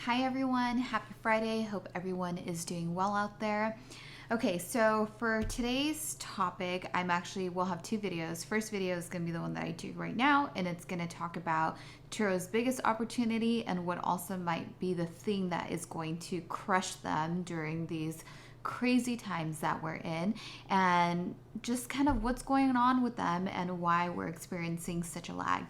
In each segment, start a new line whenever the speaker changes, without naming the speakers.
Hi everyone, happy Friday. Hope everyone is doing well out there. Okay, so for today's topic, we'll have two videos. First video is going to be the one that I do right now, and it's going to talk about Turo's biggest opportunity and what also might be the thing that is going to crush them during these crazy times that we're in, and just kind of what's going on with them and why we're experiencing such a lag.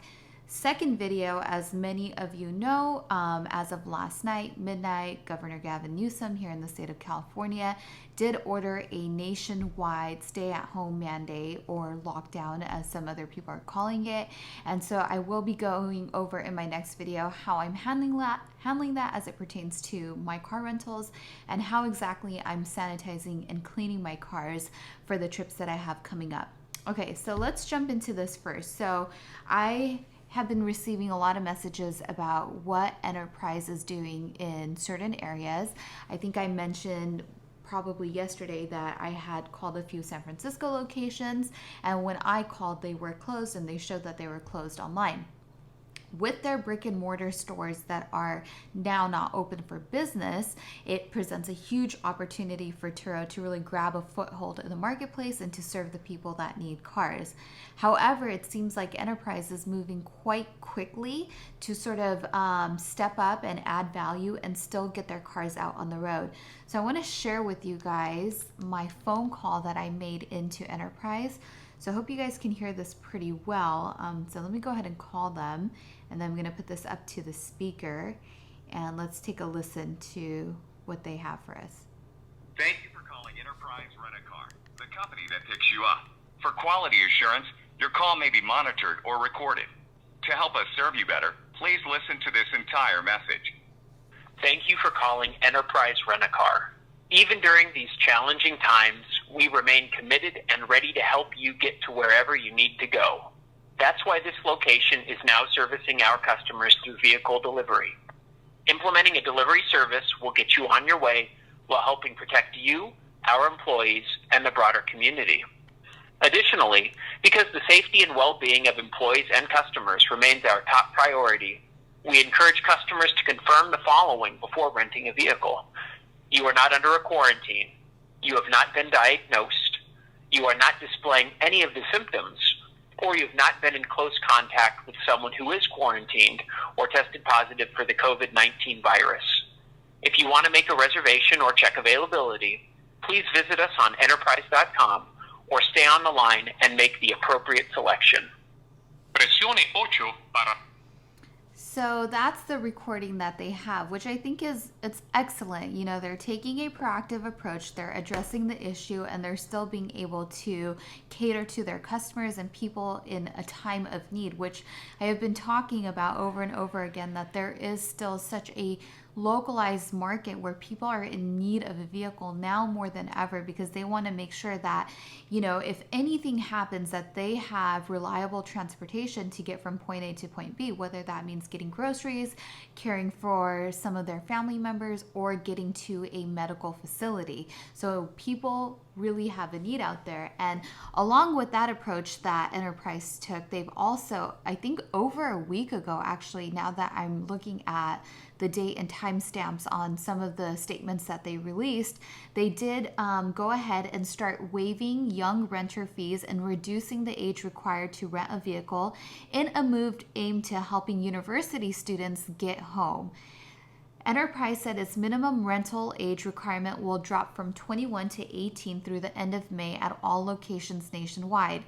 Second video, as many of you know, as of last night, midnight, Governor Gavin Newsom here in the state of California did order a nationwide stay-at-home mandate, or lockdown as some other people are calling it. And so I will be going over in my next video how I'm handling that as it pertains to my car rentals, and how exactly I'm sanitizing and cleaning my cars for the trips that I have coming up. Okay, so let's jump into this first. So I have been receiving a lot of messages about what Enterprise is doing in certain areas. I think I mentioned probably yesterday that I had called a few San Francisco locations, and when I called, they were closed, and they showed that they were closed online. With their brick and mortar stores that are now not open for business, it presents a huge opportunity for Turo to really grab a foothold in the marketplace and to serve the people that need cars. However, it seems like Enterprise is moving quite quickly to sort of step up and add value and still get their cars out on the road. So I want to share with you guys my phone call that I made into Enterprise. So I hope you guys can hear this pretty well. So let me go ahead and call them, and then I'm going to put this up to the speaker, and let's take a listen to what they have for us.
Thank you for calling Enterprise Rent-A-Car, the company that picks you up. For quality assurance, your call may be monitored or recorded. To help us serve you better, please listen to this entire message.
Thank you for calling Enterprise Rent-A-Car. Even during these challenging times, we remain committed and ready to help you get to wherever you need to go. That's why this location is now servicing our customers through vehicle delivery. Implementing a delivery service will get you on your way while helping protect you, our employees, and the broader community. Additionally, because the safety and well-being of employees and customers remains our top priority, we encourage customers to confirm the following before renting a vehicle. You are not under a quarantine. You have not been diagnosed. You are not displaying any of the symptoms, or you have not been in close contact with someone who is quarantined or tested positive for the COVID-19 virus. If you want to make a reservation or check availability, please visit us on enterprise.com or stay on the line and make the appropriate selection.
Presione 8 para...
So that's the recording that they have, which I think it's excellent. You know, they're taking a proactive approach, they're addressing the issue, and they're still being able to cater to their customers and people in a time of need, which I have been talking about over and over again, that there is still such a localized market where people are in need of a vehicle now more than ever, because they want to make sure that, you know, if anything happens, that they have reliable transportation to get from point A to point B, whether that means getting groceries, caring for some of their family members, or getting to a medical facility. So people really have a need out there. And along with that approach that Enterprise took, they've also, I think over a week ago, actually, now that I'm looking at the date and timestamps on some of the statements that they released, they did go ahead and start waiving young renter fees and reducing the age required to rent a vehicle in a move aimed to helping university students get home. Enterprise said its minimum rental age requirement will drop from 21 to 18 through the end of May at all locations nationwide.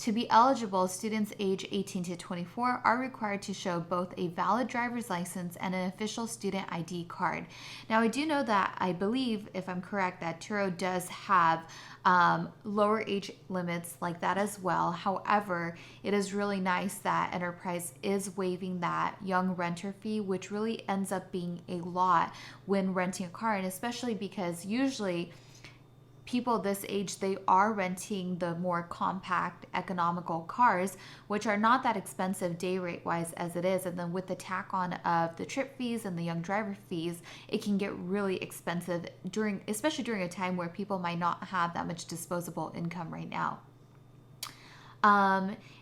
To be eligible, students age 18 to 24 are required to show both a valid driver's license and an official student ID card. Now, I do know that, I believe, if I'm correct, that Turo does have lower age limits like that as well. However, it is really nice that Enterprise is waiving that young renter fee, which really ends up being a lot when renting a car, and especially because usually people this age, they are renting the more compact, economical cars, which are not that expensive day rate wise as it is. And then with the tack on of the trip fees and the young driver fees, it can get really expensive especially during a time where people might not have that much disposable income right now.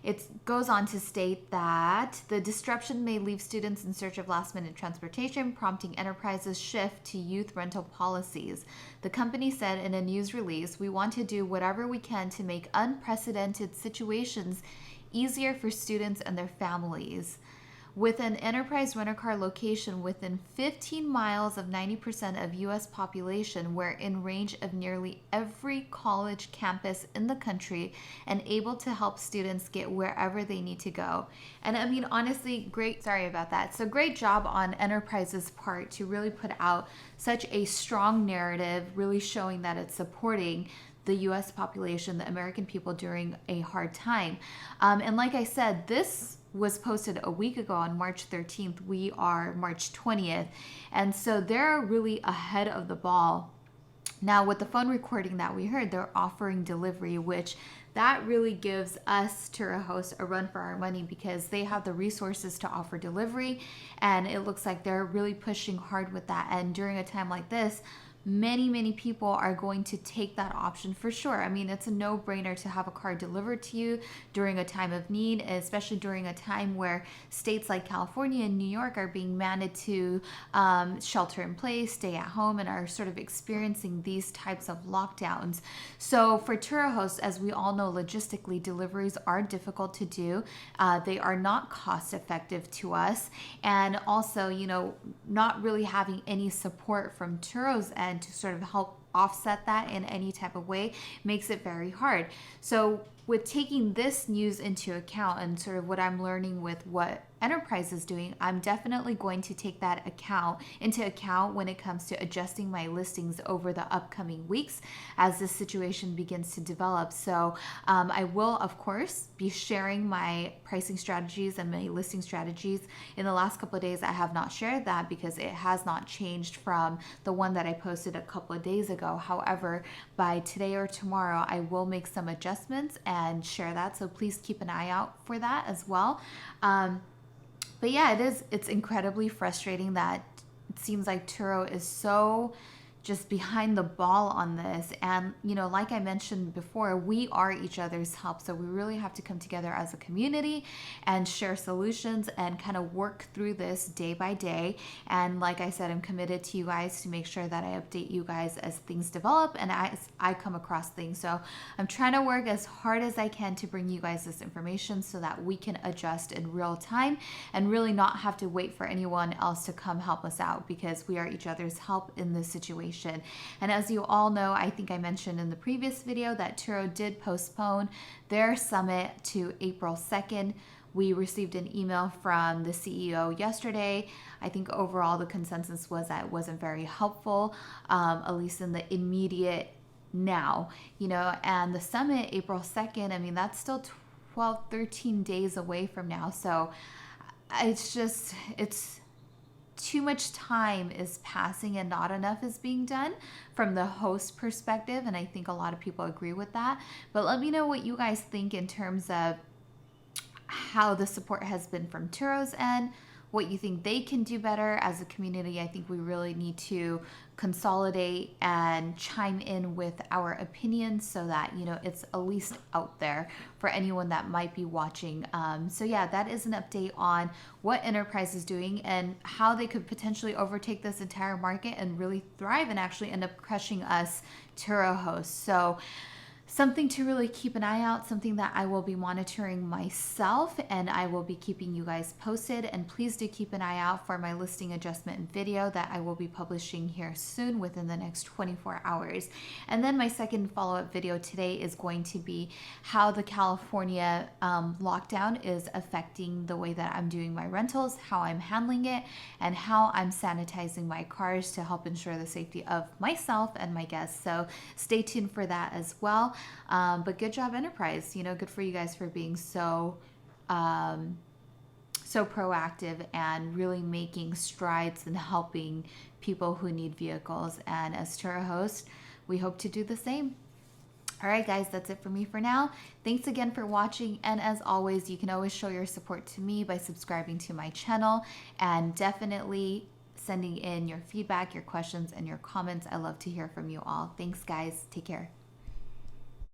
It goes on to state that the disruption may leave students in search of last-minute transportation, prompting enterprises shift to youth rental policies. The company said in a news release, "We want to do whatever we can to make unprecedented situations easier for students and their families." With an enterprise rent-a-car location within 15 miles of 90% of U.S. population, we're in range of nearly every college campus in the country and able to help students get wherever they need to go. And I mean, honestly, sorry about that. So great job on Enterprise's part to really put out such a strong narrative, really showing that it's supporting the U.S. population, the American people during a hard time. And like I said, this was posted a week ago on March 13th. We are March 20th. And so they're really ahead of the ball. Now, with the phone recording that we heard, they're offering delivery, which that really gives us, Turo hosts, a run for our money because they have the resources to offer delivery. And it looks like they're really pushing hard with that. And during a time like this, many people are going to take that option for sure. I mean, it's a no-brainer to have a car delivered to you during a time of need, especially during a time where states like California and New York are being mandated to shelter in place, stay at home, and are sort of experiencing these types of lockdowns. So for Turo hosts, as we all know, logistically, deliveries are difficult to do. They are not cost-effective to us. And also, you know, not really having any support from Turo's end to sort of help offset that in any type of way makes it very hard. So with taking this news into account and sort of what I'm learning with what Enterprise is doing, I'm definitely going to take that into account when it comes to adjusting my listings over the upcoming weeks as this situation begins to develop. So I will, of course, be sharing my pricing strategies and my listing strategies. In the last couple of days, I have not shared that because it has not changed from the one that I posted a couple of days ago. However, by today or tomorrow, I will make some adjustments and share that. So please keep an eye out for that as well. But yeah, it's incredibly frustrating that it seems like Turo is so just behind the ball on this. And, you know, like I mentioned before, we are each other's help. So we really have to come together as a community and share solutions and kind of work through this day by day. And like I said, I'm committed to you guys to make sure that I update you guys as things develop and as I come across things. So I'm trying to work as hard as I can to bring you guys this information so that we can adjust in real time and really not have to wait for anyone else to come help us out, because we are each other's help in this situation. And as you all know, I think I mentioned in the previous video that Turo did postpone their summit to April 2nd. We received an email from the CEO yesterday. I think overall the consensus was that it wasn't very helpful, at least in the immediate now, you know, and the summit, April 2nd, I mean, that's still 12, 13 days away from now. So it's too much time is passing and not enough is being done from the host perspective. And I think a lot of people agree with that. But let me know what you guys think in terms of how the support has been from Turo's end, what you think they can do better as a community. I think we really need to consolidate and chime in with our opinions so that, you know, it's at least out there for anyone that might be watching. So yeah, that is an update on what Enterprise is doing and how they could potentially overtake this entire market and really thrive and actually end up crushing us Turo hosts. So something to really keep an eye out, something that I will be monitoring myself, and I will be keeping you guys posted. And please do keep an eye out for my listing adjustment video that I will be publishing here soon within the next 24 hours. And then my second follow-up video today is going to be how the California lockdown is affecting the way that I'm doing my rentals, how I'm handling it, and how I'm sanitizing my cars to help ensure the safety of myself and my guests. So stay tuned for that as well. But good job, Enterprise. You know, good for you guys for being so proactive and really making strides and helping people who need vehicles. And as Turo host, we hope to do the same. All right, guys, that's it for me for now. Thanks again for watching. And as always, you can always show your support to me by subscribing to my channel and definitely sending in your feedback, your questions, and your comments. I love to hear from you all. Thanks, guys. Take care.